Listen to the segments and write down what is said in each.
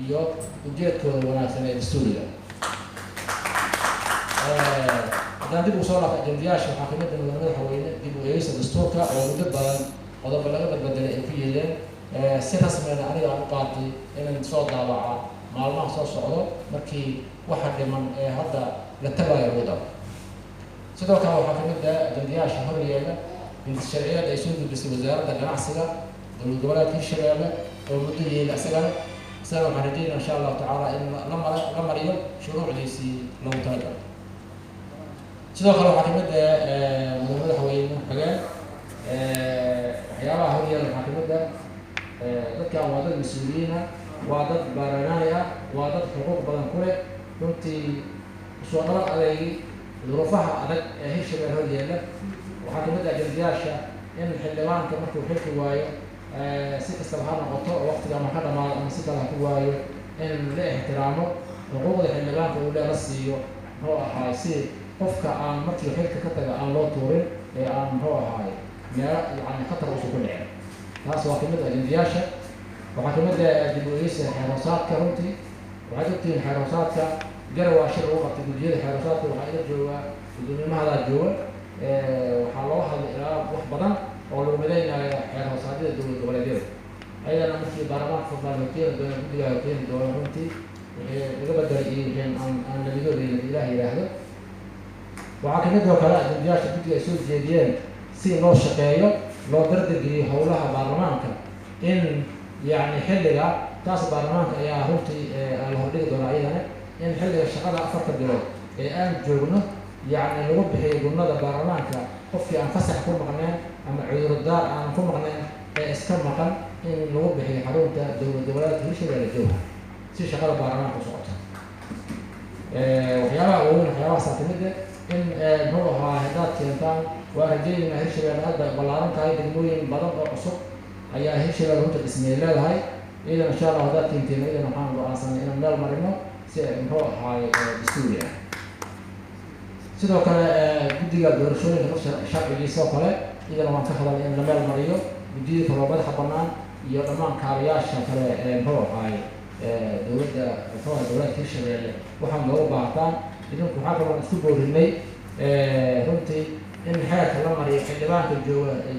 iyo ujeedkooda wanaagsan ee dastuuriga. haddaan dib ugu soo laabto ajendayaasha waxaa kamid ah madaxweyne dib u eegista dastuurka oo muddo badan qodobo laga badbedelay ay ku yeeleen si rasmiyana aniga aan u qaatay inaan soo daabaca maalmaha soo socdo markii waxa dhiman ee hadda la tagayo ugu daro. sidoo kale waxaa kamid ah ajendayaasha horyeela sharciyada ay soo gudbisay wasaaradda ganacsiga dowlad goboleedka Hirshabelle oo muddo yeela isagana waxaan rajeynaa insha allahu tacaala in la mariyo shuruucdiisii lagu talagalay. sidoo kale waxaa kamid ah madaxweyne xogeen waxyaabaha horyeela waxaa kamid ah dadkan waa dad mas-uuliyiin ah, waa dad baarlamaani ah, waa dad xuquuq badan ku leh. runtii soo dhalan adeegi duruufaha adag ee Hirshabelle horyeela waxaa kamid ah ajendayaasha in xildhibaanka markuu xilki waayo si kastaba ha noqoto oo waqtiga ama ka dhamaado ama si kale ha ku waayo in la ixtiraamo xuquuqda xildhibaanka uu la siiyo muxuu ahaay si qofka aan markii xilka ka taga aan loo tuurin ee aan muxuu ahaay meelo yani khatar uusan ku dhicin. taas waa kamid ah ajendayaasha. waxaa kamid ah dib u eegista xeeroosaadka. runtii waxaad ogtihiin xeeroosaadka garawaa shir lagu qabtay guddiyada xeeroosaadka waxaa ila jooga guddoomiyahadaa jooga waxaa loo hadlay ilaa wax badan oo lagu midaynayo xeerhoosaadyada dowlad goboleedyada ayadana markii baarlamaanka fadlan hokeeni doona guddigaa hokeeni doona runtii wixii laga bedelay iyo wixii aan laligoodeyn ilaah yidhaahdo. waxaa kamid oo kale ajendayaasha guddiga ay soo jeediyeen si loo shaqeeyo loo dardargeliyo howlaha baarlamaanka in yani xilliga taas baarlamaanka ayaa runtii la hordhigi doona ayadana in xilliga shaqada 4 bilood ee aan joogno يعني lagu bixiyo gudnada baarlamaanka qofkii aan fasax ku maqneen ama cudurdaar aan ku maqneen ee iska maqan in lagu bixiyo xarunta dowlad goboleedka Hirshabelle jooga si shaqada baarlamaanka u socoto. waxyaabaha kamid ah in muxuu ahaa haddaad keentaan waa rajeynaa Hirshabelle hadda ballaaran tahay degmooyin badan oo cusub ayaa Hirshabelle runta dhismay leedahay. idan insha Allah haddaad keenteen idan waxaan go'aansanay inaan meel marino si muxuu ahaa dastuuri ah. sidoo kale guddiga doorashooyinka sharcigiisa oo kale idana waan ka hadalnay in la meel mariyo guddiyada kale madaxa bannaan iyo dhammaan kaabayaasha kale muxuu ahaay dowladda Hirshabelle waxaan looga baahataan idinku waxaa kaloo isku boorinay runtii in xeerka la mariyo xildhibaanka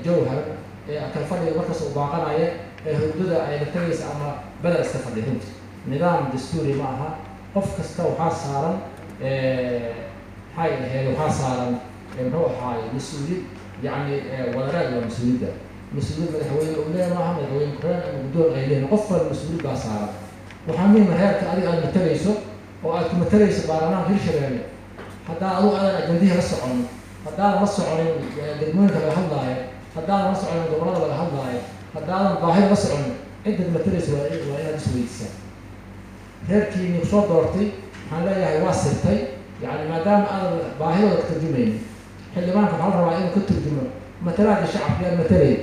jowhar ee kala fadhiga markaas u baaqanaya ee hurdada ay la tagaysa ama bedel iska fadhiya. runtii nidaam dastuuri ma aha. qof kasta waxaa saaran waxaa saaran muxuu ahaay mas-uuliyad yani wadaraad waa mas-uuliyadda madaxweyne uu leeyahay maaha madaxweyne koreen ama guddoon ay leeyihin qof walba mas-uuliyad baa saaran. waxaa muhiim ah heerka adiga aad matalayso oo aad ku matalayso baarlamaanka Hirshabelle haddaan adigu aadan ajendihii la socon haddaadan la soconin degmooyinka laga hadlaayo haddaadan la soconin gobollada laga hadlaayo haddaadan baahida la soconin ciddaad matalayso waa inaad isweydiisaa. reerkiini soo doortay waxaan leeyahay waa sirtay يعني ما دام أنا باهي ولا ترجمين حل ما أنت عارف رأيي كنت ترجمه مثلا الشعب يا مثلي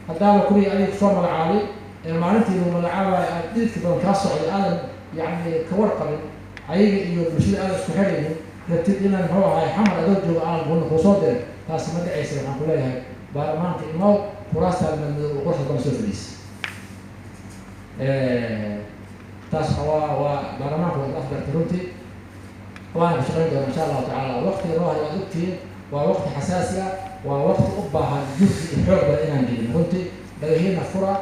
هذا كل عليك صوم العالي معناته إنه العالي أديت كده كاسع الآن يعني كورقة هيجي يمشي أنا سهلين نبتدي لنا هو هاي حمل أدوج الآن بقول خصوصا تاس ما تعيش أنا أقول لها بارمان إنه فراسة من غرفة كونسوليس تاس هو بارمان هو الأفضل تروتي وأنا بشتغل إن شاء الله تعالى وقت روح الوقتين ووقت حساسية ووقت أبها جزء الحرب إن عندنا كنت لقينا فرة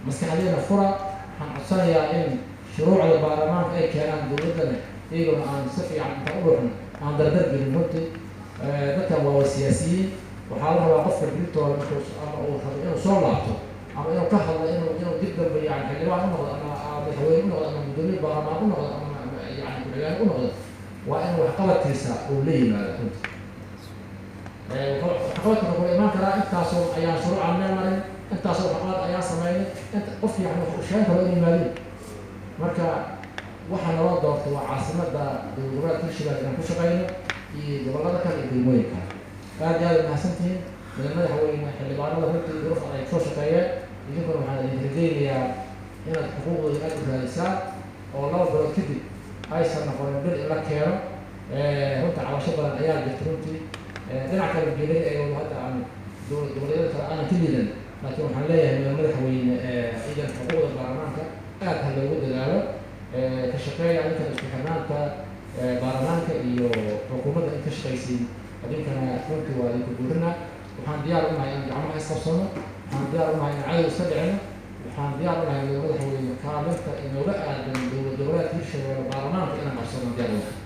مسكحلينا فرة حنصير إن شروع البرلمان أي كلام دولتنا يقولون عن صفي عن تقولهم عن دردر بالموت متى هو السياسيين وحاولوا وقف البيتو أو صلاته أو إنه كهل إنه جدا يعني حلوان أنا بحوي أنا مدير البرلمان أنا يعني بعيان أنا وإن وحقبت تيسا وليه ما كنت وحقبت نقول إيمان كلا أنت صور أيام شروع عنا مرن أنت صور حقبت أيام سماين أنت قف يعني وشان كلا إيماني مركا وحنا نرد وقت وعاصمة دولة Hirshabelle كان كل شغالين يدورنا كان يديموين كان هذا الناسنتين من المدح وين اللي بعنا له هنت يروح على يكسر شقية يجيكم على الإنترنت يا هنا الحقوق اللي قالوا الرئيسات والله بركضي هاي سنة قرن بدء لك يا هنت على شبر الأيام بترونتي دلع كان الجيلين أيوة هذا عن دولة أنا كليا لكن حنلاقي من المدح وين إذا الحقوق البرلمان كان هذا الود الأول shaqeeya adinkana isku xirnaanta baarlamaanka iyo xukuumadda in ka shaqaysiin adinkana runtii waa idinku guurina waxaan diyaar u nahay in gacmaha isqabsano waxaan diyaar u nahay in cadow iska dhicino waxaan diyaar u nahay madaxweyne kaamirta inooga aadan dowlad goboleedka hirshabeelle baarlamaanka inaan qabsano diyaar u nahay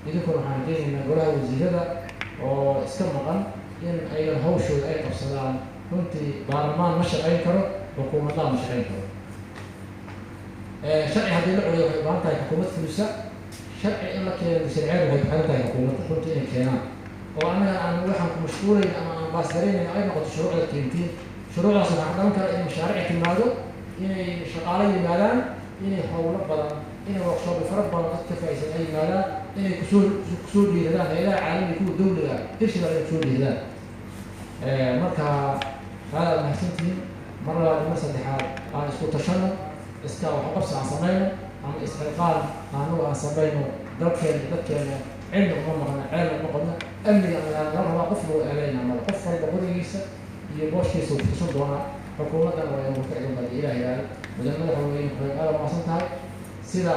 idinkuna waxaan rajeynaynaa golaha wasiirada oo iska maqan in aydan hawshooda ay qabsadaan runtii baarlamaan ma shaqayn karo xukuumaddaa ma shaqayn karo sharci haddii la celiyo waxay u baahan tahay xukuumad fulisa sharci in la keeno sharciyadu waxay ku xiran tahay xukuumadda runtii inay keenaan oo annaga aan waxaan ku mashquulayn ama aan baasgaraynayn ay noqoto shuruucda keentiin shuruucdaas waxaa dhalan kara in mashaariic timaado inay shaqaalo yimaadaan inay howlo badan inay workshop fara badan dadka ka faa'iideysan ay yimaadaan inay kusoo dhiiradaan hay'adaha caalamiga kuwa dawliga hirshabeelle ay kusoo dhiiradaan marka aad mahadsantihiin mar labaad mar saddexaad aan isku tashano iska waxqabsi aan samayno ama isxilqaan anagu aan samayno dalkeena dadkeena cilmi uma maqno ceel uma qodno amniga la rabaa qof lagu eedeynaa mala qof walba qorigiisa iyo booshkiisa uu kutusan doonaa xukuumaddana waa inuu ka cidan badi ilaah yaal mudan madaxweyne waxay aad umahadsan tahay sida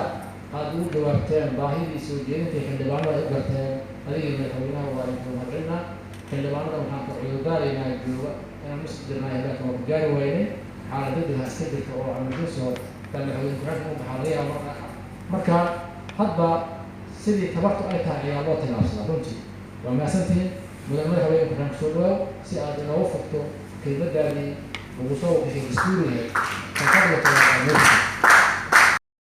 aad ugu jawaabteen baahidii soo jeedintay xildhibaanada ay u garteen adigii madaxweynaha waa idinku mahadcelinaa xildhibaanada waxaan ka cudurdaaraynaa jooga inaan isku jirnaa heerka waa ku gaari waynay xaalad degdeg iska jirta oo amarkiisoo madaxweyne ku-xigeenka u baxaa laga yaabo marka hadba sidii tabartu ay tahay ayaa loo tilaabsadaa runtii waa mahadsantihiin mudan madaxweyne ku-xigeenka soo dhawaaw si aad inoogu fogto kelmadaadii ugu soo gashay dastuuriga ka fadlaka